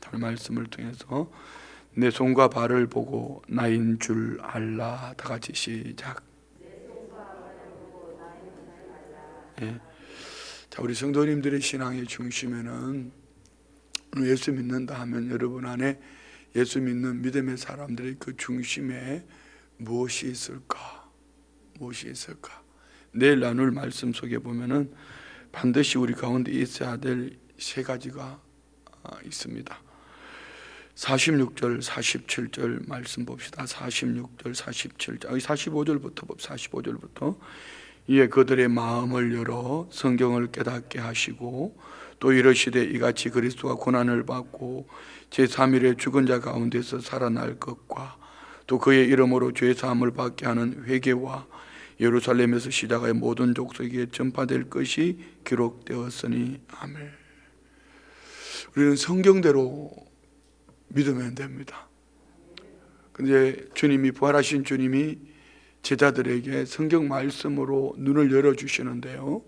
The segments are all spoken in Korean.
오늘 말씀을 통해서 내 손과 발을 보고 나인 줄 알라. 다 같이 시작. 예. 자, 우리 성도님들의 신앙의 중심에는 예수 믿는다 하면 여러분 안에 예수 믿는 믿음의 사람들의 그 중심에 무엇이 있을까? 무엇이 있을까? 내일 나눌 말씀 속에 보면은 반드시 우리 가운데 있어야 될 세 가지가 있습니다. 46절, 47절 말씀 봅시다. 46절, 47절, 45절부터 봅시다. 45절부터 이에 그들의 마음을 열어 성경을 깨닫게 하시고 또 이르시되 이같이 그리스도가 고난을 받고 제3일에 죽은 자 가운데서 살아날 것과 또 그의 이름으로 죄 사함을 받게 하는 회개와 예루살렘에서 시작하여 모든 족속에게 전파될 것이 기록되었으니 아멘. 우리는 성경대로 믿으면 됩니다. 근데 주님이, 부활하신 주님이 제자들에게 성경 말씀으로 눈을 열어주시는데요,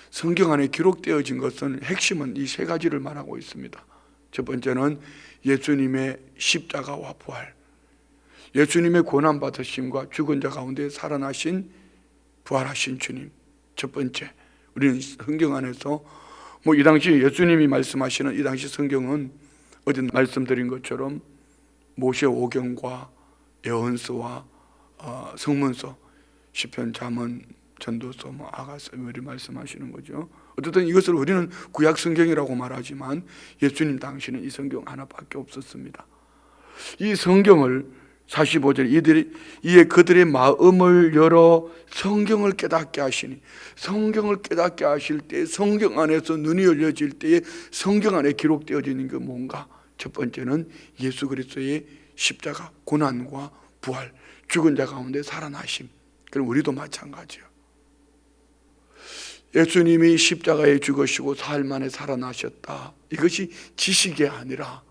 성경 안에 기록되어진 것은 핵심은 이 세 가지를 말하고 있습니다. 첫 번째는 예수님의 십자가와 부활, 예수님의 고난받으심과 죽은 자 가운데 살아나신 부활하신 주님. 첫 번째, 우리는 성경 안에서 이 당시 예수님이 말씀하시는 이 당시 성경은 어제 말씀드린 것처럼 모세 오경과 예언서와 성문서, 시편, 잠언, 전도서, 아가서 이렇게 말씀하시는 거죠. 어쨌든 이것을 우리는 구약 성경이라고 말하지만 예수님 당시는 이 성경 하나밖에 없었습니다. 이 성경을 45절 이에 그들의 마음을 열어 성경을 깨닫게 하시니, 성경을 깨닫게 하실 때 성경 안에서 눈이 열려질 때에 성경 안에 기록되어지는 게 뭔가? 첫 번째는 예수 그리스도의 십자가, 고난과 부활, 죽은 자 가운데 살아나심. 그럼 우리도 마찬가지예요. 예수님이 십자가에 죽으시고 사흘 만에 살아나셨다. 이것이 지식이 아니라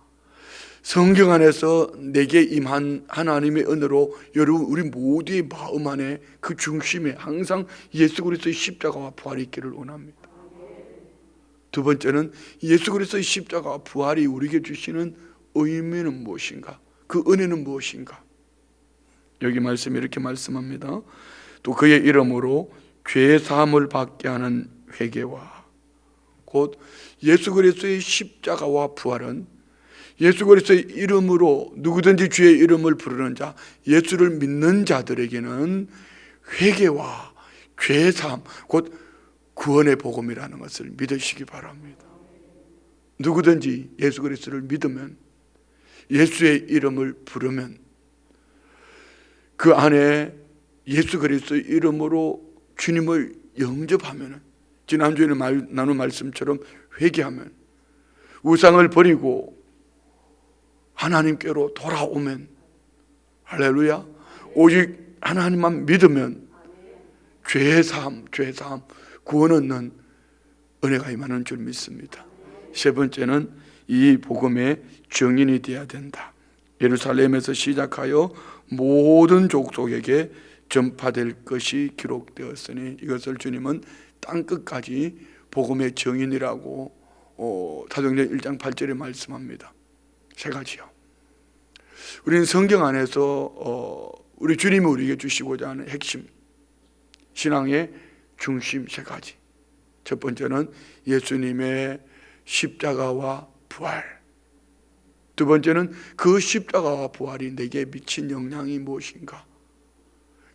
성경 안에서 내게 임한 하나님의 은혜로 여러분 우리 모두의 마음 안에 그 중심에 항상 예수 그리스도의 십자가와 부활이 있기를 원합니다. 두 번째는 예수 그리스도의 십자가와 부활이 우리에게 주시는 의미는 무엇인가? 그 은혜는 무엇인가? 여기 말씀이 이렇게 말씀합니다. 또 그의 이름으로 죄 사함을 받게 하는 회개와, 곧 예수 그리스도의 십자가와 부활은 예수 그리스도의 이름으로 누구든지 주의 이름을 부르는 자, 예수를 믿는 자들에게는 회개와 죄 사함, 곧 구원의 복음이라는 것을 믿으시기 바랍니다. 누구든지 예수 그리스도를 믿으면, 예수의 이름을 부르면 그 안에 예수 그리스도의 이름으로 주님을 영접하면, 지난주에 나눈 말씀처럼 회개하면, 우상을 버리고 하나님께로 돌아오면, 할렐루야, 오직 하나님만 믿으면 죄사함, 구원 얻는 은혜가 임하는 줄 믿습니다. 세 번째는 이 복음의 증인이 되어야 된다. 예루살렘에서 시작하여 모든 족속에게 전파될 것이 기록되었으니, 이것을 주님은 땅끝까지 복음의 증인이라고 사도행전 1장 8절에 말씀합니다. 세 가지요. 우리는 성경 안에서 우리 주님이 우리에게 주시고자 하는 핵심, 신앙의 중심 세 가지. 첫 번째는 예수님의 십자가와 부활. 두 번째는 그 십자가와 부활이 내게 미친 영향이 무엇인가?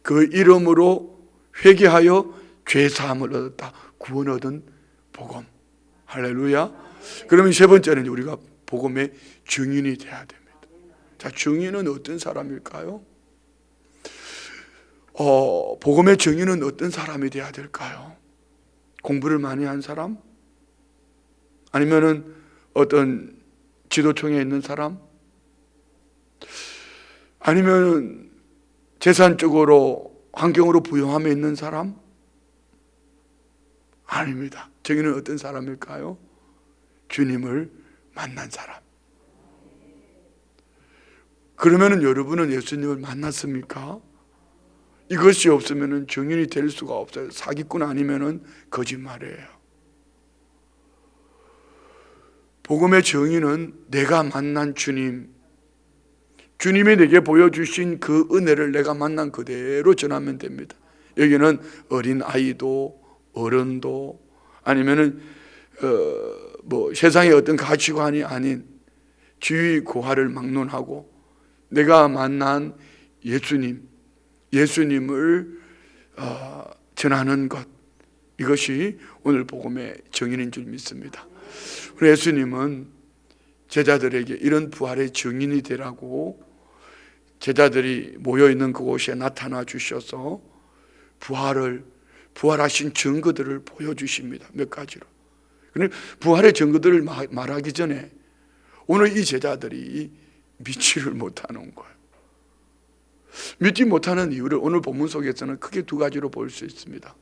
그 이름으로 회개하여 죄사함을 얻었다. 구원 얻은 복음. 할렐루야. 그러면 세 번째는 우리가 복음의 증인이 되어야 됩니다. 자, 증인은 어떤 사람일까요? 복음의 증인은 어떤 사람이 되어야 될까요? 공부를 많이 한 사람? 아니면은 어떤 지도청에 있는 사람? 아니면 재산적으로 환경으로 부유함에 있는 사람? 아닙니다. 증인은 어떤 사람일까요? 주님을 만난 사람. 그러면은 여러분은 예수님을 만났습니까? 이것이 없으면은 증인이 될 수가 없어요. 사기꾼 아니면은 거짓말이에요. 복음의 정의는 내가 만난 주님, 주님이 내게 보여주신 그 은혜를 내가 만난 그대로 전하면 됩니다. 여기는 어린 아이도 어른도 아니면은 세상의 어떤 가치관이 아닌 지위 고하를 막론하고 내가 만난 예수님을 전하는 것, 이것이 오늘 복음의 정인인 줄 믿습니다. 우리 예수님은 제자들에게 이런 부활의 증인이 되라고 제자들이 모여있는 그곳에 나타나 주셔서 부활하신 증거들을 보여주십니다. 몇 가지로. 그런데 부활의 증거들을 말하기 전에 오늘 이 제자들이 믿지를 못하는 거예요. 믿지 못하는 이유를 오늘 본문 속에서는 크게 두 가지로 볼 수 있습니다.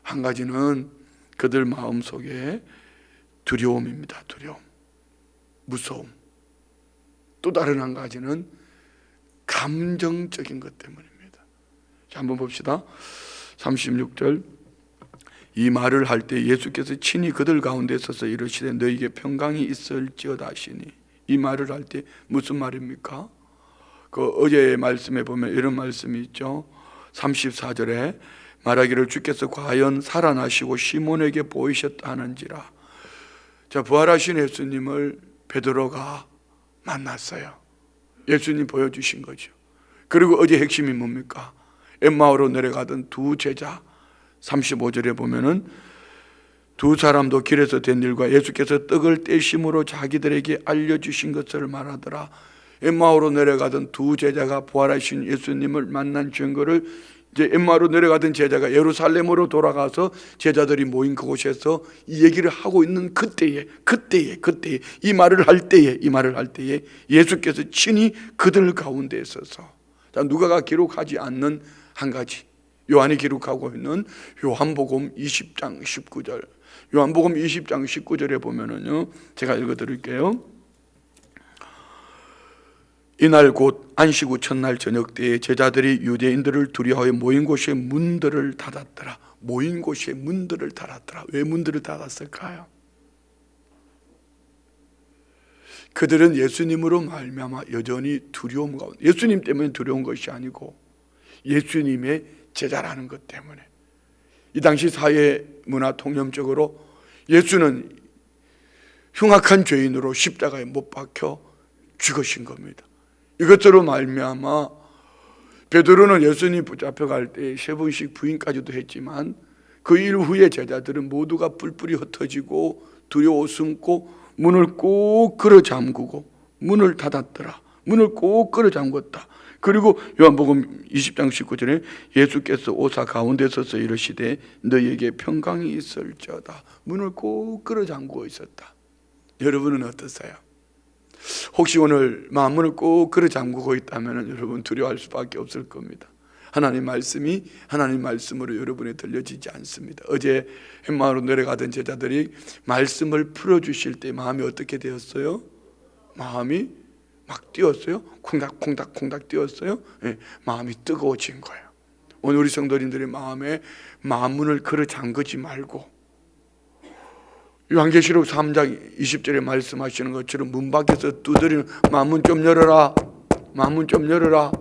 한 가지는 그들 마음속에 두려움입니다. 두려움, 무서움. 또 다른 한 가지는 감정적인 것 때문입니다. 자, 한번 봅시다. 36절, 이 말을 할 때 예수께서 친히 그들 가운데 서서 이르시되 너희에게 평강이 있을지어다 하시니, 이 말을 할 때 무슨 말입니까? 그 어제의 말씀에 보면 이런 말씀이 있죠. 34절에 말하기를 주께서 과연 살아나시고 시몬에게 보이셨다 하는지라. 자, 부활하신 예수님을 베드로가 만났어요. 예수님 보여주신 거죠. 그리고 어제 핵심이 뭡니까? 엠마오로 내려가던 두 제자, 35절에 보면은 두 사람도 길에서 된 일과 예수께서 떡을 떼심으로 자기들에게 알려주신 것을 말하더라. 엠마오로 내려가던 두 제자가 부활하신 예수님을 만난 증거를 이제 엠마오로 내려가던 제자가 예루살렘으로 돌아가서 제자들이 모인 그곳에서 이 얘기를 하고 있는 그때에 이 말을 할 때에 예수께서 친히 그들 가운데 있어서, 자, 누가가 기록하지 않는 한 가지, 요한이 기록하고 있는 요한복음 20장 19절. 요한복음 20장 19절에 보면은요, 제가 읽어 드릴게요. 이날 곧 안식 후 첫날 저녁 때에 제자들이 유대인들을 두려워하여 모인 곳의 문들을 닫았더라. 모인 곳의 문들을 닫았더라. 왜 문들을 닫았을까요? 그들은 예수님으로 말미암아 여전히 두려움 가운데, 예수님 때문에 두려운 것이 아니고 예수님의 제자라는 것 때문에. 이 당시 사회 문화 통념적으로 예수는 흉악한 죄인으로 십자가에 못 박혀 죽으신 겁니다. 이것으로 말미암아 베드로는 예수님 붙잡혀갈 때 3번씩 부인까지도 했지만 그 일 후에 제자들은 모두가 뿔뿔이 흩어지고 두려워 숨고 문을 꼭 걸어 잠그고 문을 닫았더라. 문을 꼭 걸어 잠궜다. 그리고 요한복음 20장 19절에 예수께서 오사 가운데 서서 이르시되 너희에게 평강이 있을지어다. 문을 꼭 걸어 잠그고 있었다. 여러분은 어떠세요? 혹시 오늘 마음문을 꼭 걸어 잠그고 있다면 여러분 두려워할 수밖에 없을 겁니다. 하나님 말씀이 하나님 말씀으로 여러분에 들려지지 않습니다. 어제 엠마오로 내려가던 제자들이 말씀을 풀어주실 때 마음이 어떻게 되었어요? 마음이 막 뛰었어요? 콩닥콩닥 뛰었어요? 네, 마음이 뜨거워진 거예요. 오늘 우리 성도님들의 마음에 마음문을 걸어 잠그지 말고 요한계시록 3장 20절에 말씀하시는 것처럼 문 밖에서 두드리는 마음문 좀 열어라, 마음문 좀 열어라,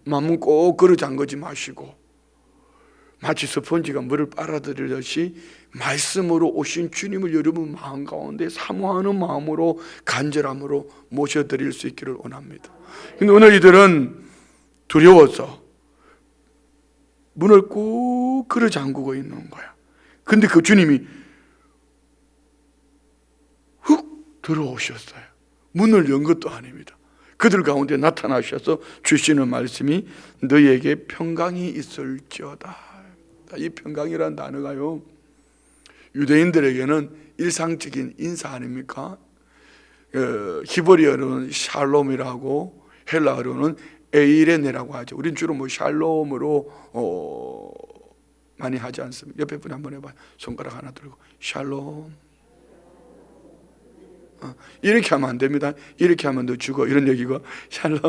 마음문 꼭 걸어 잠그지 마시고 마치 스펀지가 물을 빨아들이듯이 말씀으로 오신 주님을 여러분 마음 가운데 사모하는 마음으로 간절함으로 모셔드릴 수 있기를 원합니다. 근데 오늘 이들은 두려워서 문을 꼭 걸어 잠그고 있는 거야. 근데 그 주님이 훅 들어오셨어요. 문을 연 것도 아닙니다. 그들 가운데 나타나셔서 주시는 말씀이 너희에게 평강이 있을지어다. 이 평강이라는 단어가요, 유대인들에게는 일상적인 인사 아닙니까? 히브리어로는 샬롬이라고, 헬라어로는 에이레네라고 하죠. 우린 주로 샬롬으로 많이 하지 않습니다. 옆에 분 한번 해봐요. 손가락 하나 들고 샬롬. 이렇게 하면 안 됩니다. 이렇게 하면 너 죽어. 이런 얘기가 샬롬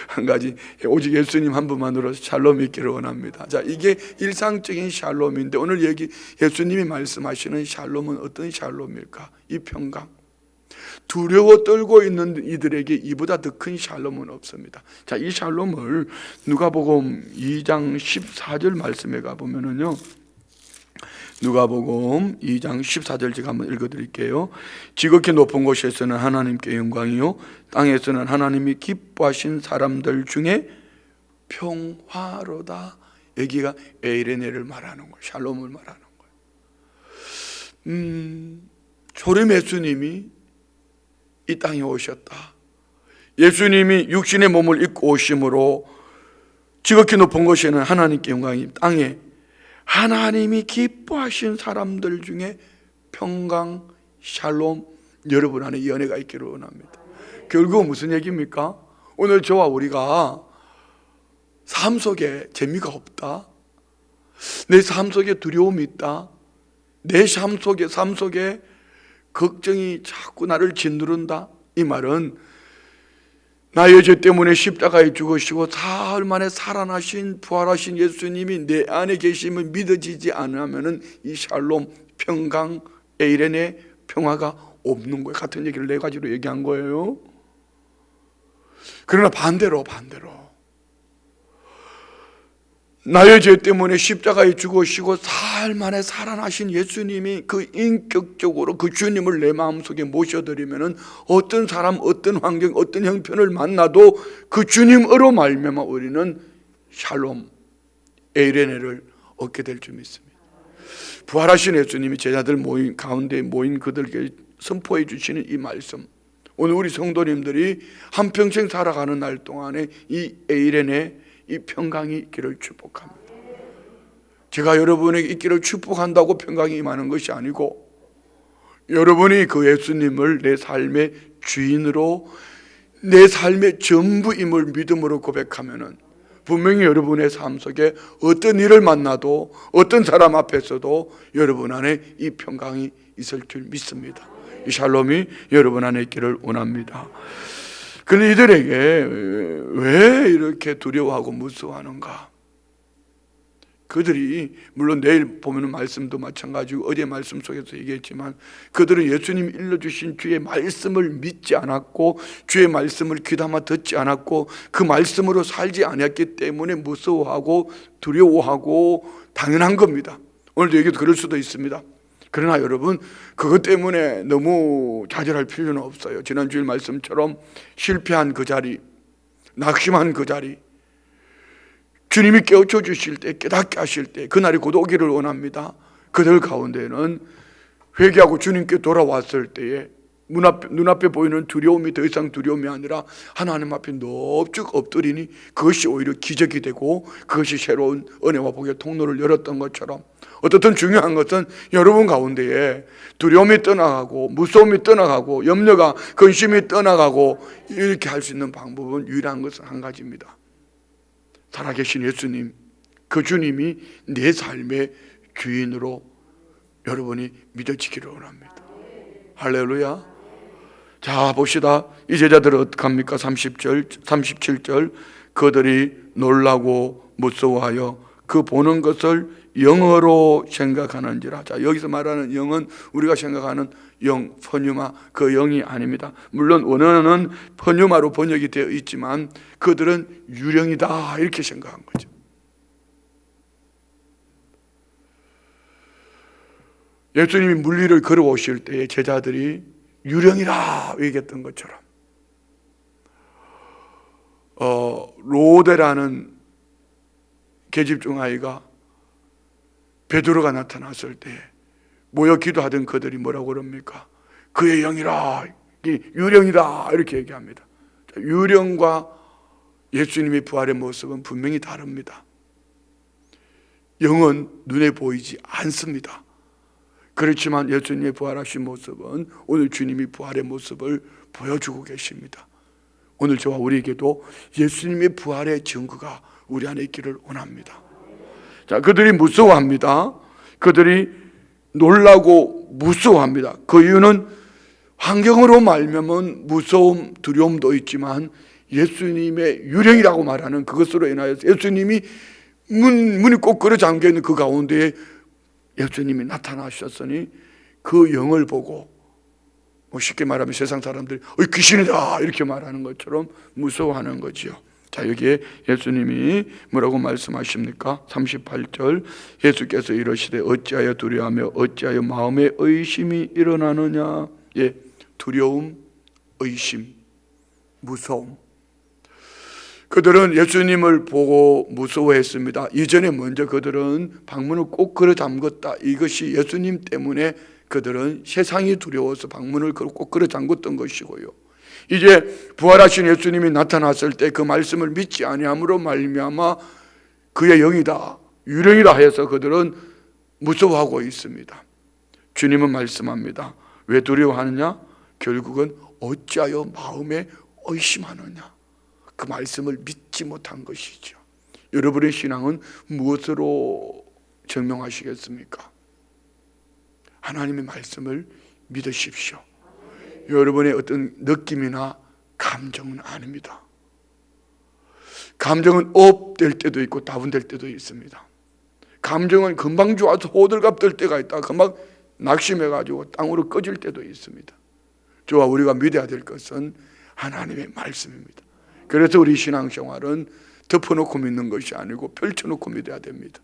한 가지. 오직 예수님 한 분만으로 샬롬이 있기를 원합니다. 자, 이게 일상적인 샬롬인데 오늘 여기 예수님이 말씀하시는 샬롬은 어떤 샬롬일까? 이 평강. 두려워 떨고 있는 이들에게 이보다 더 큰 샬롬은 없습니다. 자, 이 샬롬을 누가복음 2장 14절 말씀에 가보면은요, 누가복음 2장 14절 제가 한번 읽어드릴게요. 지극히 높은 곳에서는 하나님께 영광이요 땅에서는 하나님이 기뻐하신 사람들 중에 평화로다. 여기가 에이레네를 말하는 거예요. 샬롬을 말하는 거예요. 초림 예수님이 이 땅에 오셨다. 예수님이 육신의 몸을 입고 오심으로 지극히 높은 곳에는 하나님께 영광이, 땅에 하나님이 기뻐하신 사람들 중에 평강, 샬롬, 여러분 안에 이 은혜가 있기를 원합니다. 결국은 무슨 얘기입니까? 오늘 저와 우리가 삶 속에 재미가 없다, 내 삶 속에 두려움이 있다, 내 삶 속에 걱정이 자꾸 나를 짓누른다, 이 말은 나의 죄 때문에 십자가에 죽으시고 사흘 만에 살아나신 부활하신 예수님이 내 안에 계심을 믿어지지 않으면 이 샬롬, 평강, 에이레네 평화가 없는 거예요. 같은 얘기를 네 가지로 얘기한 거예요. 그러나 반대로 나의 죄 때문에 십자가에 죽으시고 사흘 만에 살아나신 예수님이 그 인격적으로 그 주님을 내 마음속에 모셔드리면은 어떤 사람, 어떤 환경, 어떤 형편을 만나도 그 주님으로 말미암아 우리는 샬롬, 에이레네를 얻게 될 줄 믿습니다. 부활하신 예수님이 제자들 가운데 모인 그들에게 선포해 주시는 이 말씀, 오늘 우리 성도님들이 한평생 살아가는 날 동안에 이 에이레네, 이 평강이 있기를 축복합니다. 제가 여러분에게 있기를 축복한다고 평강이 임하는 것이 아니고, 여러분이 그 예수님을 내 삶의 주인으로, 내 삶의 전부임을 믿음으로 고백하면은 분명히 여러분의 삶 속에 어떤 일을 만나도, 어떤 사람 앞에서도 여러분 안에 이 평강이 있을 줄 믿습니다. 이 샬롬이 여러분 안에 있기를 원합니다. 그런데 이들에게 왜 이렇게 두려워하고 무서워하는가? 그들이 물론 내일 보면 말씀도 마찬가지고 어제 말씀 속에서 얘기했지만 그들은 예수님이 일러주신 주의 말씀을 믿지 않았고 주의 말씀을 귀담아 듣지 않았고 그 말씀으로 살지 않았기 때문에 무서워하고 두려워하고 당연한 겁니다. 오늘도 여기도 그럴 수도 있습니다. 그러나 여러분, 그것 때문에 너무 좌절할 필요는 없어요. 지난주일 말씀처럼 실패한 그 자리, 낙심한 그 자리, 주님이 깨우쳐 주실 때, 깨닫게 하실 때 그날이 곧 오기를 원합니다. 그들 가운데는 회개하고 주님께 돌아왔을 때에 눈앞에 보이는 두려움이 더 이상 두려움이 아니라 하나님 앞에 넙죽 엎드리니 그것이 오히려 기적이 되고 그것이 새로운 은혜와 복의 통로를 열었던 것처럼, 어떻든 중요한 것은 여러분 가운데에 두려움이 떠나가고 무서움이 떠나가고 염려가, 근심이 떠나가고 이렇게 할 수 있는 방법은 유일한 것은 한 가지입니다. 살아계신 예수님, 그 주님이 내 삶의 주인으로 여러분이 믿어지기를 원합니다. 할렐루야. 자, 봅시다. 이 제자들은 어떡합니까? 37절 그들이 놀라고 무서워하여 그 보는 것을 영어로 생각하는지라. 자, 여기서 말하는 영은 우리가 생각하는 영, 퍼뉴마, 그 영이 아닙니다. 물론 원어는 퍼뉴마로 번역이 되어 있지만 그들은 유령이다 이렇게 생각한 거죠. 예수님이 물리를 걸어오실 때에 제자들이 유령이라 얘기했던 것처럼 로데라는 계집종 아이가 베드로가 나타났을 때 모여 기도하던 그들이 뭐라고 그럽니까? 그의 영이라, 유령이다 이렇게 얘기합니다. 유령과 예수님의 부활의 모습은 분명히 다릅니다. 영은 눈에 보이지 않습니다. 그렇지만 예수님의 부활하신 모습은 오늘 주님이 부활의 모습을 보여주고 계십니다. 오늘 저와 우리에게도 예수님의 부활의 증거가 우리 안에 있기를 원합니다. 자, 그들이 무서워합니다. 그들이 놀라고 무서워합니다. 그 이유는 환경으로 말미암은 무서움, 두려움도 있지만 예수님의 유령이라고 말하는 그것으로 인하여 예수님이 문이 꼭 걸어 잠겨있는 그 가운데에 예수님이 나타나셨으니 그 영을 보고 쉽게 말하면 세상 사람들이 귀신이다 이렇게 말하는 것처럼 무서워하는 거지요. 자, 여기에 예수님이 뭐라고 말씀하십니까? 38절 예수께서 이러시되 어찌하여 두려워하며 어찌하여 마음에 의심이 일어나느냐. 예, 두려움, 의심, 무서움. 그들은 예수님을 보고 무서워했습니다. 이전에 먼저 그들은 방문을 꼭 걸어 잠궜다. 이것이 예수님 때문에 그들은 세상이 두려워서 방문을 꼭 걸어 잠궜던 것이고요. 이제 부활하신 예수님이 나타났을 때 그 말씀을 믿지 아니함으로 말미암아 그의 영이다, 유령이라 해서 그들은 무서워하고 있습니다. 주님은 말씀합니다. 왜 두려워하느냐? 결국은 어찌하여 마음에 의심하느냐. 그 말씀을 믿지 못한 것이죠. 여러분의 신앙은 무엇으로 증명하시겠습니까? 하나님의 말씀을 믿으십시오. 여러분의 어떤 느낌이나 감정은 아닙니다. 감정은 업 될 때도 있고 다운 될 때도 있습니다. 감정은 금방 좋아서 호들갑 떨 때가 있다. 금방 낙심해가지고 땅으로 꺼질 때도 있습니다. 저와 우리가 믿어야 될 것은 하나님의 말씀입니다. 그래서 우리 신앙생활은 덮어놓고 믿는 것이 아니고 펼쳐놓고 믿어야 됩니다.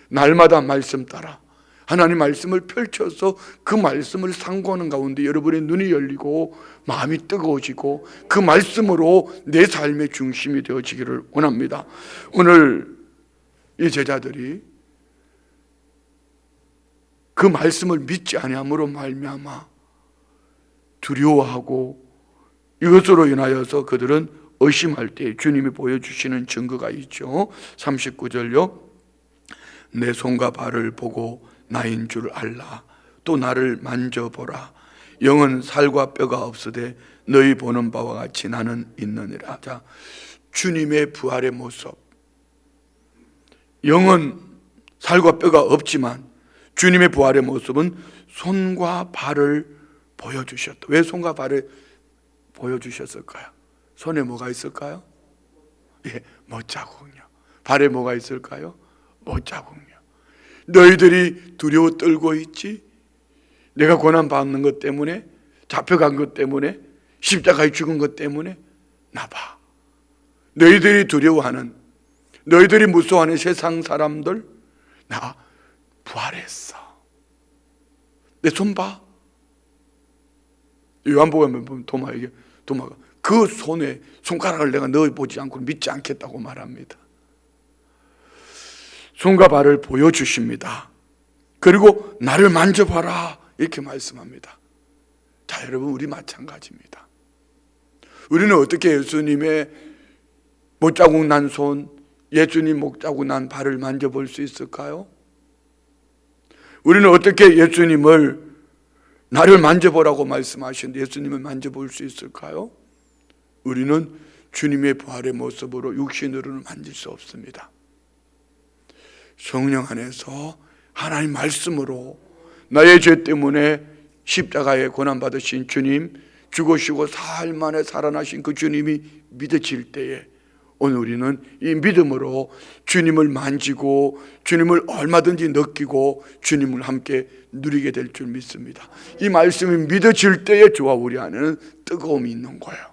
날마다 말씀 따라 하나님 말씀을 펼쳐서 그 말씀을 상고하는 가운데 여러분의 눈이 열리고 마음이 뜨거워지고 그 말씀으로 내 삶의 중심이 되어지기를 원합니다. 오늘 이 제자들이 그 말씀을 믿지 아니함으로 말미암아 두려워하고 이것으로 인하여서 그들은 의심할 때 주님이 보여주시는 증거가 있죠. 39절요. 내 손과 발을 보고 나인 줄 알라. 또 나를 만져보라. 영은 살과 뼈가 없으되 너희 보는 바와 같이 나는 있느니라. 자, 주님의 부활의 모습. 영은 살과 뼈가 없지만 주님의 부활의 모습은 손과 발을 보여주셨다. 왜 손과 발을 보여주셨을까요? 손에 뭐가 있을까요? 예, 못자국이요. 발에 뭐가 있을까요? 못자국이요. 너희들이 두려워 떨고 있지? 내가 고난받는 것 때문에, 잡혀간 것 때문에, 십자가에 죽은 것 때문에 나봐. 너희들이 두려워하는, 너희들이 무서워하는 세상 사람들, 나 부활했어. 내 손 봐. 요한복음에 보면 도마가 그 손에 손가락을 내가 넣어보지 않고 믿지 않겠다고 말합니다. 손과 발을 보여주십니다. 그리고 나를 만져봐라 이렇게 말씀합니다. 자, 여러분, 우리 마찬가지입니다. 우리는 어떻게 예수님의 못자국 난 손, 예수님 못자국 난 발을 만져볼 수 있을까요? 우리는 어떻게 예수님을 나를 만져보라고 말씀하시는데 예수님을 만져볼 수 있을까요? 우리는 주님의 부활의 모습으로 육신으로는 만질 수 없습니다. 성령 안에서 하나님 말씀으로 나의 죄 때문에 십자가에 고난받으신 주님, 죽으시고 사흘 만에 살아나신 그 주님이 믿어질 때에 오늘 우리는 이 믿음으로 주님을 만지고 주님을 얼마든지 느끼고 주님을 함께 누리게 될 줄 믿습니다. 이 말씀이 믿어질 때에 저와 우리 안에는 뜨거움이 있는 거예요.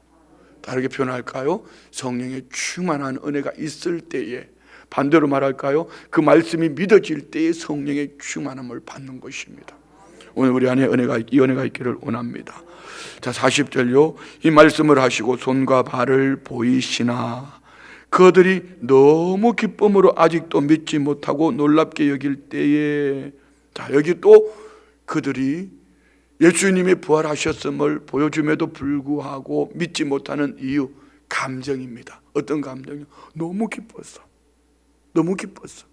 다르게 표현할까요? 성령의 충만한 은혜가 있을 때에, 반대로 말할까요? 그 말씀이 믿어질 때에 성령의 충만함을 받는 것입니다. 오늘 우리 안에 이 은혜가 있기를 원합니다. 자, 40절요. 이 말씀을 하시고 손과 발을 보이시나 그들이 너무 기쁨으로 아직도 믿지 못하고 놀랍게 여길 때에, 자, 여기 또 그들이 예수님이 부활하셨음을 보여줌에도 불구하고 믿지 못하는 이유, 감정입니다. 어떤 감정이요? 너무 기뻤어. 너무 기뻤어.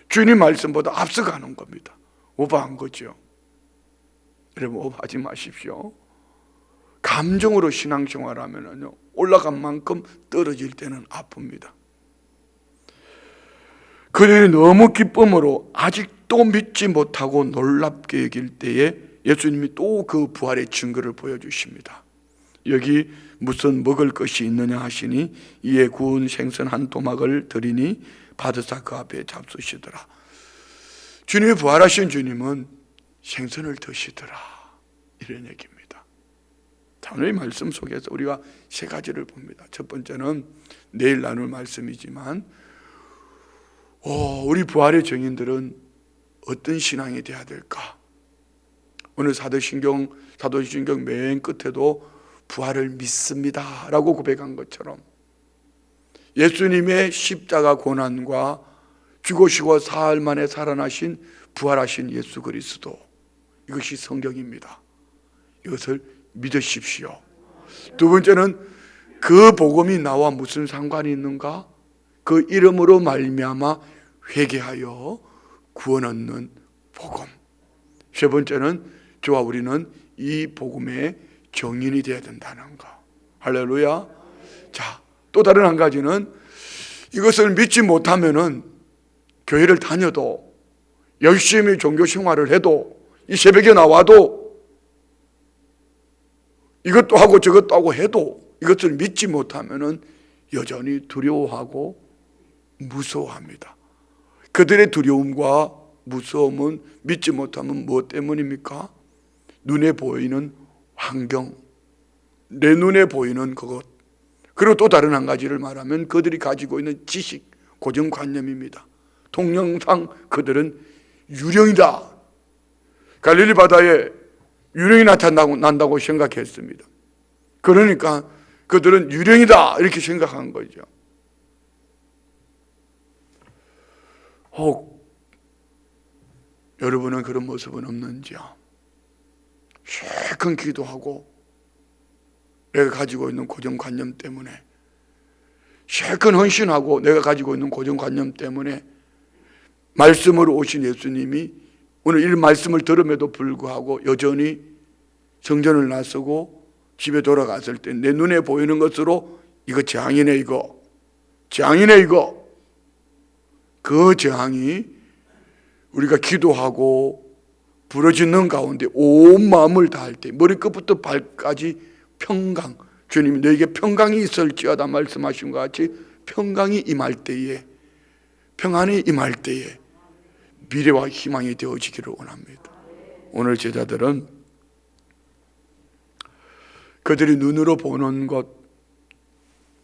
주님 말씀보다 앞서가는 겁니다. 오버한 거죠. 여러분, 오버하지 마십시오. 감정으로 신앙생활하면요, 올라간 만큼 떨어질 때는 아픕니다. 그들이 너무 기쁨으로 아직도 믿지 못하고 놀랍게 여길 때에 예수님이 또 그 부활의 증거를 보여주십니다. 여기 무슨 먹을 것이 있느냐 하시니 이에 구운 생선 한 토막을 드리니 받으사 그 앞에 잡수시더라. 주님이 부활하신 주님은 생선을 드시더라, 이런 얘기입니다. 오늘 이 말씀 속에서 우리가 세 가지를 봅니다. 첫 번째는 내일 나눌 말씀이지만 우리 부활의 증인들은 어떤 신앙이 되어야 될까? 오늘 사도신경 맨 끝에도 부활을 믿습니다 라고 고백한 것처럼 예수님의 십자가 고난과 죽으시고 사흘 만에 살아나신 부활하신 예수 그리스도, 이것이 성경입니다. 이것을 믿으십시오. 두 번째는 그 복음이 나와 무슨 상관이 있는가? 그 이름으로 말미암아 회개하여 구원 얻는 복음. 세 번째는 저와 우리는 이 복음의 정인이 되어야 된다는 거. 할렐루야. 자, 또 다른 한 가지는 이것을 믿지 못하면은 교회를 다녀도 열심히 종교 생활을 해도 이 새벽에 나와도 이것도 하고 저것도 하고 해도 이것을 믿지 못하면은 여전히 두려워하고 무서워합니다. 그들의 두려움과 무서움은 믿지 못하면 무엇 때문입니까? 눈에 보이는 환경, 내 눈에 보이는 그것, 그리고 또 다른 한 가지를 말하면 그들이 가지고 있는 지식, 고정관념입니다. 통영상 그들은 유령이다, 갈릴리 바다에 유령이 나타난다고 생각했습니다. 그러니까 그들은 유령이다 이렇게 생각한 거죠. 혹 여러분은 그런 모습은 없는지요? 실컷 기도하고 내가 가지고 있는 고정관념 때문에, 실컷 헌신하고 내가 가지고 있는 고정관념 때문에 말씀으로 오신 예수님이 오늘 이 말씀을 들음에도 불구하고 여전히 성전을 나서고 집에 돌아갔을 때 내 눈에 보이는 것으로 이거 재앙이네, 이거 재앙이네, 이거. 그 재앙이 우리가 기도하고 부러지는 가운데 온 마음을 다할 때 머리끝부터 발까지 평강, 주님이 너에게 평강이 있을지어다 말씀하신 것 같이 평강이 임할 때에, 평안이 임할 때에 미래와 희망이 되어지기를 원합니다. 오늘 제자들은 그들이 눈으로 보는 것,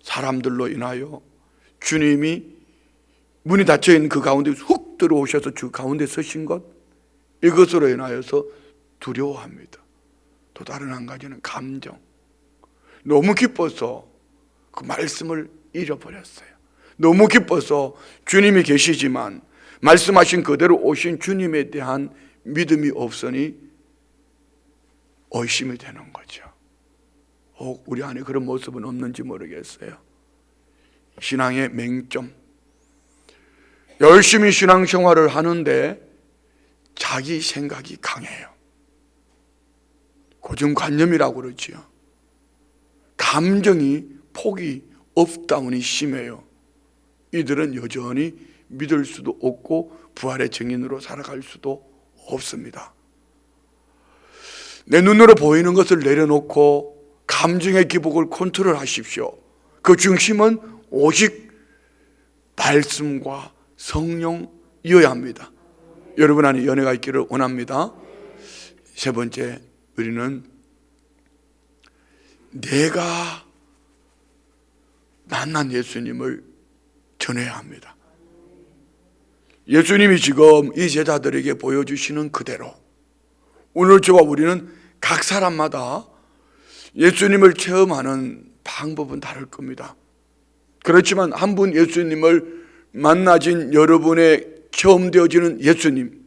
사람들로 인하여 주님이 문이 닫혀있는 그 가운데 훅 들어오셔서 주 가운데 서신 것, 이것으로 인하여서 두려워합니다. 또 다른 한 가지는 감정. 너무 기뻐서 그 말씀을 잃어버렸어요. 너무 기뻐서 주님이 계시지만 말씀하신 그대로 오신 주님에 대한 믿음이 없으니 의심이 되는 거죠. 혹 우리 안에 그런 모습은 없는지 모르겠어요. 신앙의 맹점. 열심히 신앙생활을 하는데 자기 생각이 강해요. 고정관념이라고 그러지요. 감정이 폭이 업다운이 심해요. 이들은 여전히 믿을 수도 없고 부활의 증인으로 살아갈 수도 없습니다. 내 눈으로 보이는 것을 내려놓고 감정의 기복을 컨트롤하십시오. 그 중심은 오직 말씀과 성령이어야 합니다. 여러분 안에 연애가 있기를 원합니다. 세 번째, 우리는 내가 만난 예수님을 전해야 합니다. 예수님이 지금 이 제자들에게 보여주시는 그대로 오늘 저와 우리는 각 사람마다 예수님을 체험하는 방법은 다를 겁니다. 그렇지만 한 분 예수님을 만나진 여러분의 체험되어지는 예수님,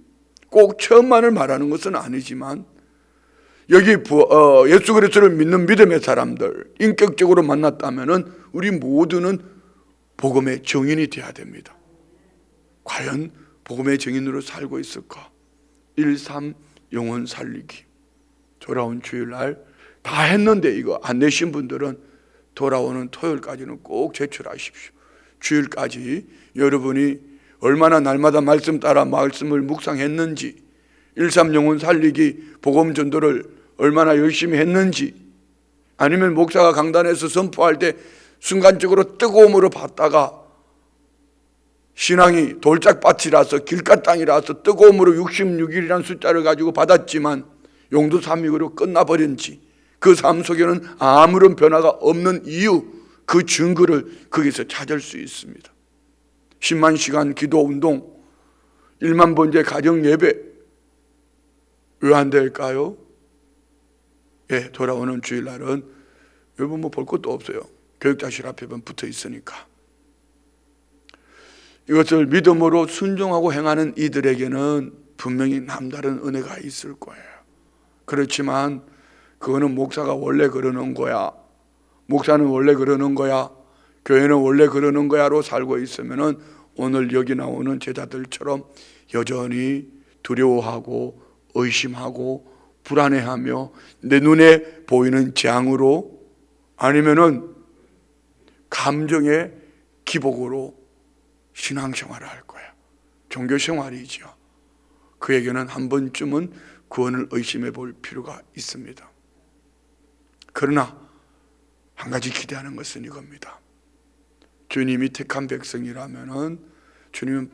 꼭 체험만을 말하는 것은 아니지만 여기 예수 그리스도를 믿는 믿음의 사람들 인격적으로 만났다면 우리 모두는 복음의 증인이 되어야 됩니다. 과연 복음의 증인으로 살고 있을까? 1.3 영혼 살리기, 돌아온 주일날 다 했는데 이거 안 내신 분들은 돌아오는 토요일까지는 꼭 제출하십시오. 주일까지 여러분이 얼마나 날마다 말씀 따라 말씀을 묵상했는지, 13영혼 살리기 복음 전도를 얼마나 열심히 했는지, 아니면 목사가 강단에서 선포할 때 순간적으로 뜨거움으로 받다가 신앙이 돌짝밭이라서 길가 땅이라서 뜨거움으로 66일이라는 숫자를 가지고 받았지만 용두삼육으로 끝나버린지, 그 삶 속에는 아무런 변화가 없는 이유, 그 증거를 거기서 찾을 수 있습니다. 10만 시간 기도 운동, 1만 번째 가정 예배, 왜 안 될까요? 예, 돌아오는 주일날은 여러분 뭐 볼 것도 없어요. 교육자실 앞에만 붙어 있으니까. 이것을 믿음으로 순종하고 행하는 이들에게는 분명히 남다른 은혜가 있을 거예요. 그렇지만 그거는 목사가 원래 그러는 거야, 목사는 원래 그러는 거야, 교회는 원래 그러는 거야로 살고 있으면은 오늘 여기 나오는 제자들처럼 여전히 두려워하고 의심하고 불안해하며 내 눈에 보이는 재앙으로, 아니면은 감정의 기복으로 신앙생활을 할 거야. 종교생활이죠. 그에게는 한 번쯤은 구원을 의심해 볼 필요가 있습니다. 그러나 한 가지 기대하는 것은 이겁니다. 주님이 택한 백성이라면은 주님은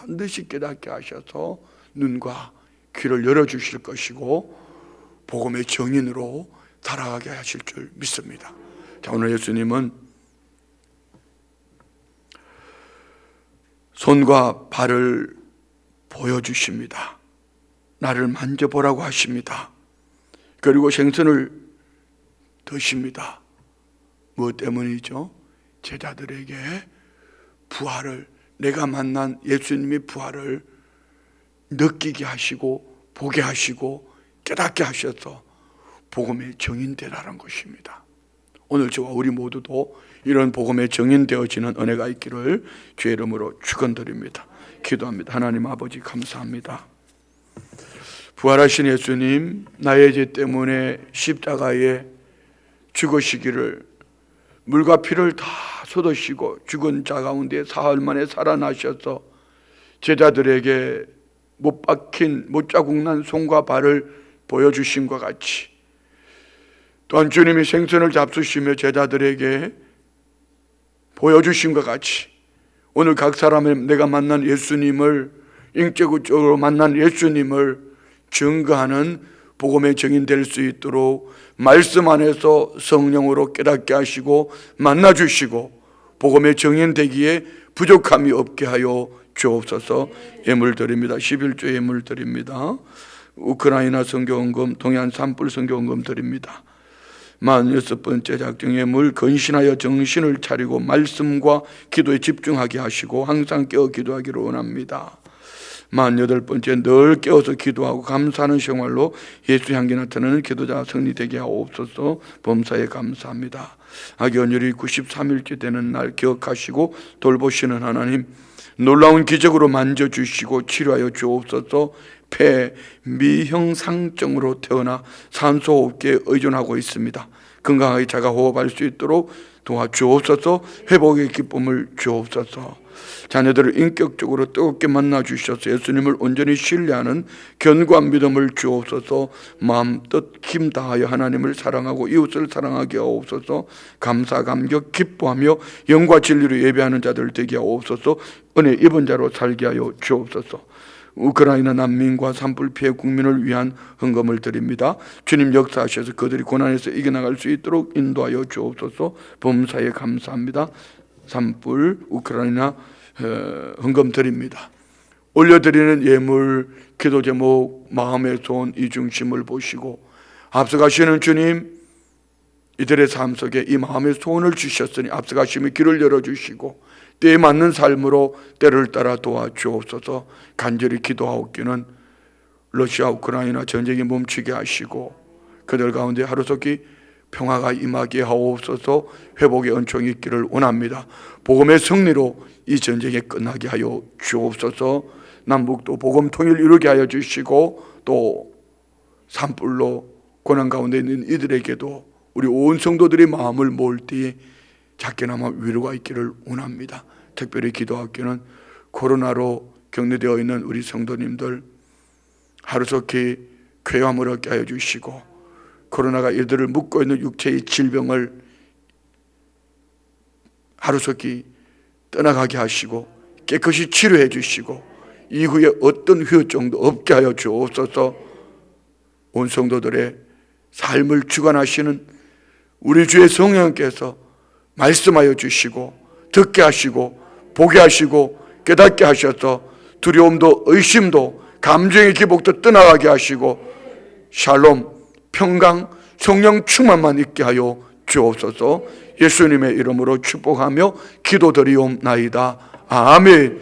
반드시 깨닫게 하셔서 눈과 귀를 열어주실 것이고 복음의 정인으로 살아가게 하실 줄 믿습니다. 자, 오늘 예수님은 손과 발을 보여주십니다. 나를 만져보라고 하십니다. 그리고 생선을 드십니다. 무엇 때문이죠? 제자들에게 부활을, 내가 만난 예수님의 부활을 느끼게 하시고 보게 하시고 깨닫게 하셔서 복음의 정인 되라는 것입니다. 오늘 저와 우리 모두도 이런 복음의 정인 되어지는 은혜가 있기를 주의 이름으로 축원드립니다. 기도합니다. 하나님 아버지 감사합니다. 부활하신 예수님, 나의 죄 때문에 십자가에 죽으시기를, 물과 피를 다 쏟으시고 죽은 자 가운데 사흘 만에 살아나셔서 제자들에게 못 박힌 못자국 난 손과 발을 보여주신 것 같이, 또한 주님이 생선을 잡수시며 제자들에게 보여주신 것 같이, 오늘 각 사람의 내가 만난 예수님을, 인격적으로 만난 예수님을 증거하는 복음의 증인 될 수 있도록 말씀 안에서 성령으로 깨닫게 하시고 만나주시고 복음의 증인 되기에 부족함이 없게 하여 주옵소서. 예물 드립니다. 11조 예물 드립니다. 우크라이나 선교원금, 동해안 산불 선교원금 드립니다. 46번째 작정 예물, 건신하여 정신을 차리고 말씀과 기도에 집중하게 하시고 항상 깨어 기도하기를 원합니다. 48번째 늘 깨어서 기도하고 감사하는 생활로 예수 향기 나타나는 기도자 승리되게 하옵소서. 범사에 감사합니다. 악연율이 93일째 되는 날 기억하시고 돌보시는 하나님, 놀라운 기적으로 만져주시고 치료하여 주옵소서. 폐 미형상증으로 태어나 산소호흡기에 의존하고 있습니다. 건강하게 자가 호흡할 수 있도록 도와주옵소서. 회복의 기쁨을 주옵소서. 자녀들을 인격적으로 뜨겁게 만나주셔서 예수님을 온전히 신뢰하는 견고한 믿음을 주옵소서. 마음 뜻 힘 다하여 하나님을 사랑하고 이웃을 사랑하게 하옵소서. 감사 감격 기뻐하며 영과 진리로 예배하는 자들 되게 하옵소서. 은혜 입은 자로 살게 하여 주옵소서. 우크라이나 난민과 산불 피해 국민을 위한 헌금을 드립니다. 주님 역사하셔서 그들이 고난에서 이겨나갈 수 있도록 인도하여 주옵소서. 범사에 감사합니다. 산불 우크라이나 헌금 드립니다. 올려드리는 예물, 기도 제목, 마음의 소원 이 중심을 보시고 앞서가시는 주님, 이들의 삶 속에 이 마음의 소원을 주셨으니 앞서가시며 길을 열어주시고 때에 맞는 삶으로 때를 따라 도와주옵소서. 간절히 기도하옵기는 러시아 우크라이나 전쟁이 멈추게 하시고 그들 가운데 하루속히 평화가 임하게 하옵소서. 회복의 은총이 있기를 원합니다. 복음의 승리로 이 전쟁이 끝나게 하여 주옵소서. 남북도 복음 통일 이루게 하여 주시고 또 산불로 고난 가운데 있는 이들에게도 우리 온 성도들의 마음을 모을 때에 작게나마 위로가 있기를 원합니다. 특별히 기도하기는 코로나로 격리되어 있는 우리 성도님들, 하루속히 쾌감을 얻게 하여 주시고, 코로나가 이들을 묶고 있는 육체의 질병을 하루속히 떠나가게 하시고 깨끗이 치료해 주시고 이후에 어떤 후유증도 없게 하여 주옵소서. 온 성도들의 삶을 주관하시는 우리 주의 성령께서 말씀하여 주시고 듣게 하시고 보게 하시고 깨닫게 하셔서 두려움도 의심도 감정의 기복도 떠나가게 하시고 샬롬, 평강, 성령 충만만 있게 하여 주옵소서. 예수님의 이름으로 축복하며 기도드리옵나이다. 아멘.